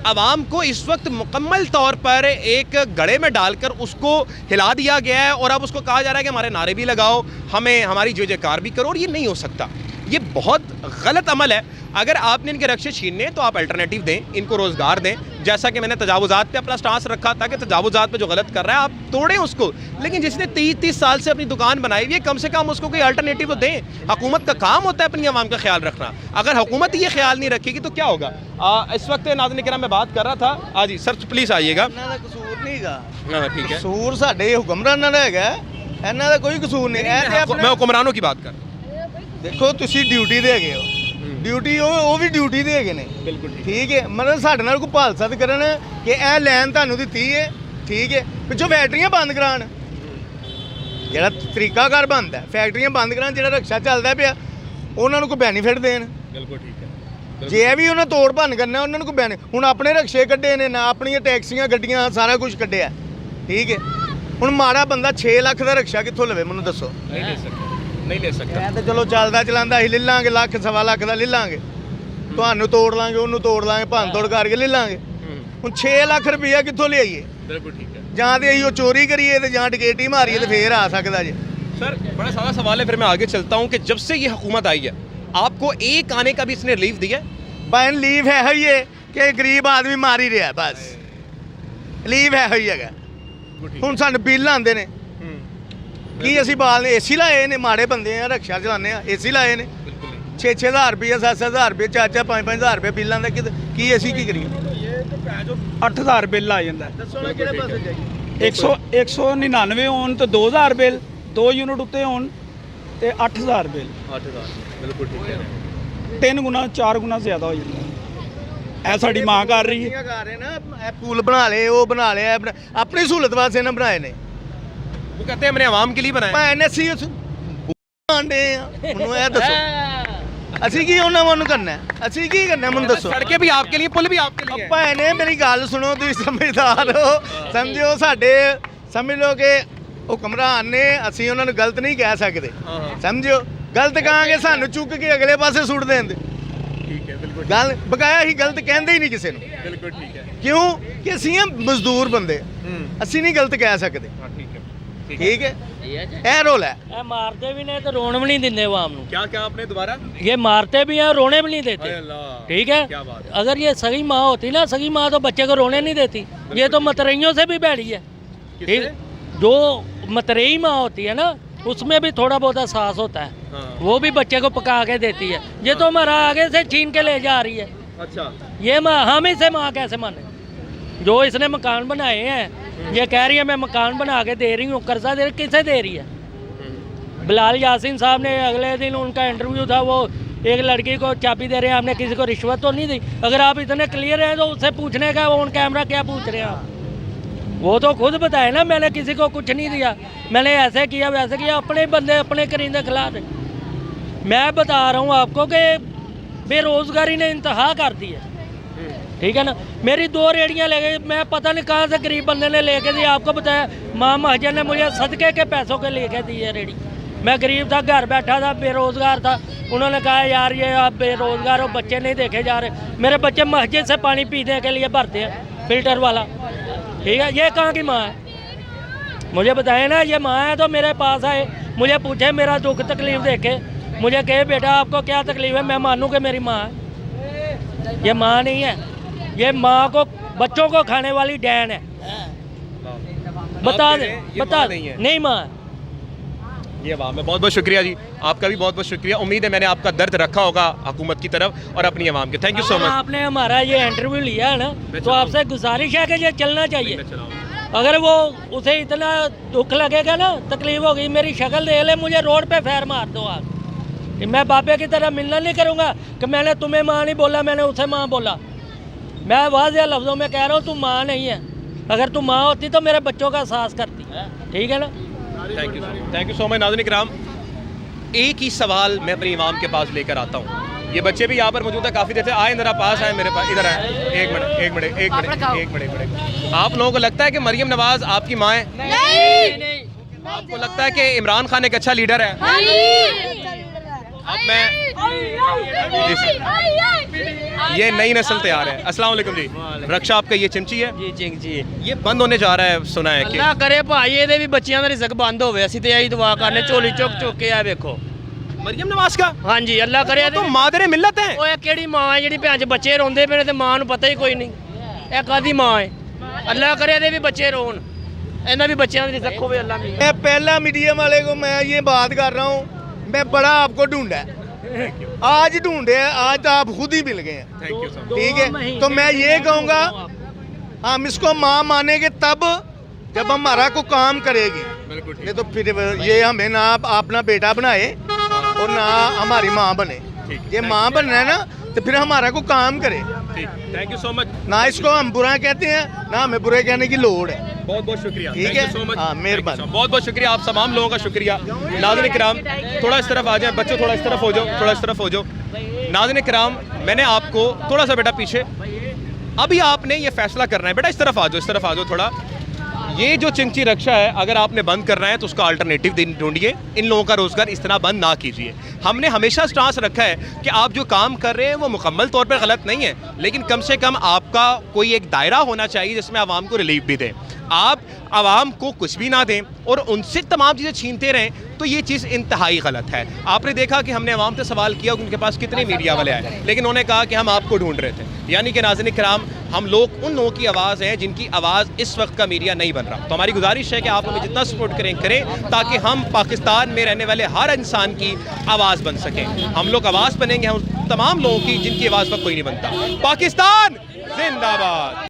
आवाम को इस वक्त मुकम्मल तौर पर एक गड़े में डालकर उसको हिला दिया गया है, और अब उसको कहा जा रहा है कि हमारे नारे भी लगाओ, हमें हमारी जय जयकार भी करो, और ये नहीं हो सकता। ये बहुत गलत अमल है। अगर आपने इनके रक्षे छीनने तो आप अल्टरनेटिव दें, इनको रोज़गार दें। जैसा कि मैंने तजावुज़ात पे अपना स्टांस रखा था कि तजावुज़ात पे जो गलत कर रहा है आप तोड़ें उसको, लेकिन जिसने 30 साल से अपनी दुकान बनाई हुई है कम से कम उसको कोई अल्टरनेटिव तो दें। हुकूमत का काम होता है अपनी आवाम का ख्याल रखना। अगर हुकूमत ये ख्याल नहीं रखेगी तो क्या होगा? इस वक्त नाज़रीन किराम मैं बात कर रहा था। हाँ जी सर प्लीज़ आइएगा। कसूर नहीं गा, ठीक है, कसूर साढ़े हुक्मरानां दा हैगा, इन्हां दा कोई कसूर नहीं। मैं हुक्मरानों की बात कर, देखो तुसी ड्यूटी दे गए हो, ड्यूटी ਉਹ ਵੀ ਡਿਊਟੀ ਦੇ ਹੈਗੇ ਨੇ। ਬਿਲਕੁਲ ਠੀਕ ਹੈ, ਮਤਲਬ ਸਾਡੇ ਨਾਲ ਕੋਈ ਭਾਲਸਤ ਕਰਨ ਕਿ ਇਹ ਲੈਣ ਤੁਹਾਨੂੰ ਦਿੱਤੀ ਹੈ, ਠੀਕ ਹੈ, ਪਿੱਛੋਂ ਫੈਕਟਰੀਆਂ ਬੰਦ ਕਰਾਉਣ। ਜਿਹੜਾ ਤਰੀਕਾਕਾਰ ਬੰਦ ਹੈ, ਫੈਕਟਰੀਆਂ ਬੰਦ ਕਰਾਉਣ, ਜਿਹੜਾ ਰਕਸ਼ਾ ਚੱਲਦਾ ਪਿਆ ਉਹਨਾਂ ਨੂੰ ਕੋਈ ਬੈਨੀਫਿਟ ਦੇਣ। ਬਿਲਕੁਲ ਠੀਕ ਹੈ। ਜੇ ਇਹ ਵੀ ਉਹਨਾਂ ਤੋੜ ਭੰਨ ਕਰਨਾ ਉਹਨਾਂ ਨੂੰ ਕੋਈ ਬੈਨੀ, ਹੁਣ ਆਪਣੇ ਰਕਸ਼ੇ ਕੱਢੇ ਨੇ ਨਾ, ਆਪਣੀਆਂ ਟੈਕਸੀਆਂ ਗੱਡੀਆਂ ਸਾਰਾ ਕੁਝ ਕੱਢਿਆ, ਠੀਕ ਹੈ। ਹੁਣ ਮਾੜਾ ਬੰਦਾ 6 ਲੱਖ ਦਾ ਰਕਸ਼ਾ ਕਿੱਥੋਂ ਲਵੇ ਮੈਨੂੰ ਦੱਸੋ? नहीं ले सकता। ਮੈਂ ਤਾਂ ਚਲੋ ਚੱਲਦਾ ਚਲਾਉਂਦਾ ਅਸੀਂ ਲੈ ਲਾਂਗੇ, ਲੱਖ ਸਵਾ ਲੱਖ ਦਾ ਲੈ ਲਾਂਗੇ, ਤੁਹਾਨੂੰ ਤੋੜ ਲਾਂਗੇ, ਉਹਨੂੰ ਤੋੜ ਲਾਂਗੇ, ਭੰਨ ਤੋੜ ਕਰਕੇ ਲੈ ਲਾਂਗੇ। ਹੁਣ 6 ਲੱਖ ਰੁਪਈਆ ਕਿੱਥੋਂ ਲਿਆਈਏ? बिल्कुल ठीक है। ਜਾਂ ਤੇ ਅਸੀਂ ਉਹ ਚੋਰੀ ਕਰੀਏ ਤੇ ਜਾਂ ਡਕੈਤੀ ਮਾਰੀਏ ਤੇ ਫੇਰ ਆ ਸਕਦਾ ਜੇ। सर बड़ा सारा सवाल है, फिर मैं आगे चलता हूँ कि जब से ये हुकूमत आई है आपको एक आने का भी इसने रिलीफ दिया? ਬੈਨ ਲੀਵ ਹੈ ਹੀ ਹੈ ਕਿ ਗਰੀਬ ਆਦਮੀ ਮਾਰ ਹੀ ਰਿਹਾ, ਬਸ ਲੀਵ ਹੈ ਹੀ ਹੈਗਾ। ਹੁਣ ਸਾਨੂੰ ਬਿੱਲ ਆਉਂਦੇ ਨੇ, ਕੀ ਅਸੀਂ ਬਾਲ ਏਸੀ ਲਾਏ ਨੇ? ਮਾੜੇ ਬੰਦੇ ਆ, ਰਕਸ਼ਾ ਚਲਾਉਂਦੇ ਆ, ਏਸੀ ਲਾਏ ਨੇ। 6-6 ਰੁਪਏ 7-7 ਰੁਪਏ 4-4 5-5 ਰੁਪਏ ਬਿੱਲਾਂ ਦਾ ਕੀ ਅਸੀਂ ਕੀ ਕਰੀਏ? 8000 ਬਿੱਲ ਆ ਜਾਂਦਾ। ਦੱਸੋ ਨਾ ਕਿਹੜੇ ਪਾਸੇ ਜਾਈਏ? 199 ਹੋਣ ਤੇ 2000 ਬਿੱਲ, 2 ਯੂਨਿਟ ਉੱਤੇ ਹੋਣ ਤੇ 8000 ਬਿੱਲ। 8000 ਬਿਲਕੁਲ ਠੀਕ ਹੈ। 3 ਗੁਣਾ 4 ਗੁਣਾ ਜ਼ਿਆਦਾ ਹੋ ਜਾਂਦਾ। ਇਹ ਸਾਡੀ ਮਾਂ ਕਰ ਰਹੀ ਹੈ। ਕਰ ਰਹੇ ਨਾ, ਇਹ ਪੁਲ ਬਣਾ ਲਏ, ਉਹ ਬਣਾ ਲਿਆ, ਆਪਣੀ ਸਹੂਲਤ ਵਾਸਤੇ ਇਹਨਾਂ ਬਣਾਏ ਨੇ। वो कहते हैं हमने आवाम के लिए बनाया। ਭੈਣ ਅਸੀਂ ਉਸ ਆਂਡੇ ਆ, ਮੈਨੂੰ ਇਹ ਦੱਸੋ ਅਸੀਂ ਕੀ ਉਹਨਾਂ ਨੂੰ ਕਰਨਾ? ਅਸੀਂ ਕੀ ਕਰਨਾ ਮੈਨੂੰ ਦੱਸੋ? सड़कें भी आपके लिए, पुल भी आपके लिए। ਭੈਣੇ ਮੇਰੀ ਗੱਲ ਸੁਣੋ, ਤੁਸੀਂ ਸਮਝਦਾਰ ਹੋ, ਸਮਝਿਓ। ਸਾਡੇ ਸਮਝ ਲਓ ਕਿ ਹੁਕਮਰਾਨ ਨੇ, ਅਸੀਂ ਉਹਨਾਂ ਨੂੰ ਗਲਤ ਨਹੀਂ ਕਹਿ ਸਕਦੇ, ਸਮਝਿਓ। ਗਲਤ ਕਹਾਂਗੇ ਸਾਨੂੰ ਚੁੱਕ ਕੇ ਅਗਲੇ ਪਾਸੇ ਸੁੱਟ ਦੇਂਦੇ। ठीक है, बिल्कुल ਗੱਲ ਬਕਾਇਆ ਹੀ ਗਲਤ ਕਹਿੰਦੇ ਹੀ ਨਹੀਂ ਕਿਸੇ ਨੂੰ। बिल्कुल ठीक है। ਕਿਉਂ ਕਿ ਅਸੀਂ ਆ ਮਜ਼ਦੂਰ ਬੰਦੇ, ਅਸੀਂ ਨਹੀਂ ਗਲਤ ਕਹਿ ਸਕਦੇ, ठीक है। ਇਹ ਰੋਲ ਹੈ। ਇਹ मारते भी नहीं तो रोने भी नहीं देते आवाम ਨੂੰ। क्या क्या आपने दोबारा? ये मारते भी हैं, रोने भी नहीं देते। ठीक है, क्या बात है। अगर ये सगी माँ होती ना, सगी माँ तो बच्चे को रोने नहीं देती। ये तो मतरइयों से भी बैठी है। ठीक, जो मतरई माँ होती है ना उसमें भी थोड़ा बहुत एहसास होता है, वो भी बच्चे को पका के देती है। ये तो हमारा आगे से छीन के ले जा रही है। अच्छा, ये माँ, हम इसे माँ कैसे माने? जो इसने मकान बनाए हैं, ये कह रही है मैं मकान बना के दे रही हूँ, कर्जा दे रही, किसे दे रही है? बिलाल यासीन साहब ने अगले दिन उनका इंटरव्यू था, वो एक लड़की को चाबी दे रहे हैं, हमने किसी को रिश्वत तो नहीं दी। अगर आप इतने क्लियर हैं तो उससे पूछने का ऑन कैमरा क्या पूछ रहे हैं आप? वो तो खुद बताए ना, मैंने किसी को कुछ नहीं दिया, मैंने ऐसे किया वैसे किया, अपने बंदे अपने करींदे खिलाफ। मैं बता रहा हूँ आपको कि बेरोज़गारी ने इंतहा कर दी है। ठीक है ना। मेरी 2 रेड़ियाँ ले गई, मैं पता नहीं कहाँ से गरीब बंदे ने लेके दी, आपको बताया माँ महाजन ने मुझे सदके के पैसों के लेके दी है रेड़ी। मैं गरीब था, घर बैठा था, बेरोज़गार था। उन्होंने कहा यार ये आप बेरोज़गार हो, बच्चे नहीं देखे जा रहे। मेरे बच्चे मस्जिद से पानी पीने के लिए भरते हैं, फिल्टर वाला। ठीक है, ये कहाँ की माँ है मुझे बताएं ना। ये माँ है तो मेरे पास आए, मुझे पूछे मेरा दुख तकलीफ़ देखे, मुझे कहे बेटा आपको क्या तकलीफ़ है, मैं मानूँ कि मेरी माँ है। ये माँ नहीं है, ये माँ को बच्चों को खाने वाली डैन है। बता दे, बता नहीं माँ है ये वाह। मैं बहुत बहुत शुक्रिया जी, आपका भी बहुत बहुत शुक्रिया। उम्मीद है मैंने आपका दर्द रखा होगा हुकूमत की तरफ और अपनी आवाम के। Thank you so much. आपने हमारा ये इंटरव्यू लिया है ना, तो आपसे गुजारिश है कि ये चलना चाहिए। अगर वो उसे इतना दुख लगेगा ना, तकलीफ होगी, मेरी शक्ल देख ले, मुझे रोड पे फैर मार दो आप। मैं बाबे की तरह मिलना नहीं करूँगा कि मैंने तुम्हें माँ नहीं बोला, मैंने उसे माँ बोला। मैं वाज़ेह लफ्ज़ों में कह रहा हूँ, तू माँ नहीं है। अगर तू माँ होती तो मेरे बच्चों का एहसास करती। ठीक है ना। Thank you so much. नाज़रीन किराम, एक ही सवाल मैं अपनी इमाम के पास लेकर आता हूँ। ये बच्चे भी यहाँ पर मौजूद है, काफ़ी देर से आए, ज़रा पास आए मेरे पास, इधर आए। एक मिनट। आप लोगों को लगता है कि मरियम नवाज आपकी माँ है? नहीं। आपको लगता है कि इमरान खान एक अच्छा लीडर है? अब मैं ये नई नस्ल तैयार है। अस्सलाम वालेकुम जी। रक्षा आपका ये चिमची है? जी चिंची ये बंद होने जा रहा है, सुना है कि। अल्लाह करे भाई ਇਹਦੇ ਵੀ ਬੱਚਿਆਂ ਦਾ ਰਿਜ਼ਕ ਬੰਦ ਹੋਵੇ, ਅਸੀਂ ਤੇ ਇਹੀ ਦੁਆ ਕਰਨੇ, ਝੋਲੀ ਚੁੱਕ ਚੁੱਕ ਕੇ ਆ ਵੇਖੋ। मरियम नवाज का? ਹਾਂਜੀ ਅੱਲਾਹ ਕਰੇ तो मादरे मिल्लत है। ਓਏ ਕਿਹੜੀ ਮਾਂ ਹੈ ਜਿਹੜੀ ਭੈਣ ਚ ਬੱਚੇ ਰੋਂਦੇ ਪਏ ਨੇ ਤੇ ਮਾਂ ਨੂੰ ਪਤਾ ਹੀ ਕੋਈ ਨਹੀਂ ਇਹ ਕਾਦੀ ਮਾਂ ਹੈ। ਅੱਲਾਹ ਕਰੇ ਇਹਦੇ ਵੀ ਬੱਚੇ ਰੋਣ, ਇਹਨਾਂ ਵੀ ਬੱਚਿਆਂ ਦੀ ਰਿਜ਼ਕ ਹੋਵੇ ਅੱਲਾਹ ਮੀਆਂ। मैं पहला मीडिया वाले को मैं ये बात कर रहा हूँ, मैं बड़ा आपको ढूंढा है, आज ढूंढे, आज तो आप खुद ही मिल गए हैं। Thank you sir. ठीक है, तो मैं ये कहूँगा हम इसको माँ मानेंगे तब जब हमारा को काम करेगी, नहीं तो फिर ये हमें ना अपना बेटा बनाए और ना हमारी माँ बने। ये माँ बनना है ना तो फिर हमारा को काम करे। Thank you so much. ना इसको हम बुरा कहते हैं, ना हमें बुरा कहने की लोड़ है। बहुत बहुत शुक्रिया। ठीक है, हाँ मेहरबानी। बहुत बहुत शुक्रिया, आप तमाम लोगों का शुक्रिया। नाज़रीन किराम थोड़ा इस तरफ आ जाए, बच्चों थोड़ा इस तरफ हो जाओ, थोड़ा इस तरफ हो जाओ। नाज़रीन किराम मैंने आपको थोड़ा सा बेटा पीछे, अभी आपने ये फैसला करना है, बेटा इस तरफ आ जाओ, इस तरफ आ जाओ थोड़ा। ये जो चिंची रक्षा है अगर आपने बंद करना है तो उसका अल्टरनेटिव ढूंढिए, इन लोगों का रोज़गार इस तरह बंद ना कीजिए। हमने हमेशा स्टांस रखा है कि आप जो काम कर रहे हैं वो मुकम्मल तौर पर गलत नहीं है, लेकिन कम से कम आपका कोई एक दायरा होना चाहिए जिसमें आवाम को रिलीफ भी दें। आप आवाम को कुछ भी ना दें और उनसे तमाम चीज़ें छीनते रहें तो ये चीज़ इंतहाई गलत है। आपने देखा कि हमने आवाम से सवाल किया कि उनके पास कितने मीडिया वाले आए, लेकिन उन्होंने कहा कि हम आपको ढूंढ रहे थे। यानी कि नाज़रीन किराम हम लोग उन लोगों की आवाज़ हैं जिनकी आवाज़ इस वक्त का मीडिया नहीं बन रहा। तो हमारी गुजारिश है कि आप हमें जितना सपोर्ट करें ताकि हम पाकिस्तान में रहने वाले हर इंसान की आवाज़ बन सकें। हम लोग आवाज़ बनेंगे हम तमाम लोगों की जिनकी आवाज़ पर कोई नहीं बनता। पाकिस्तान जिंदाबाद।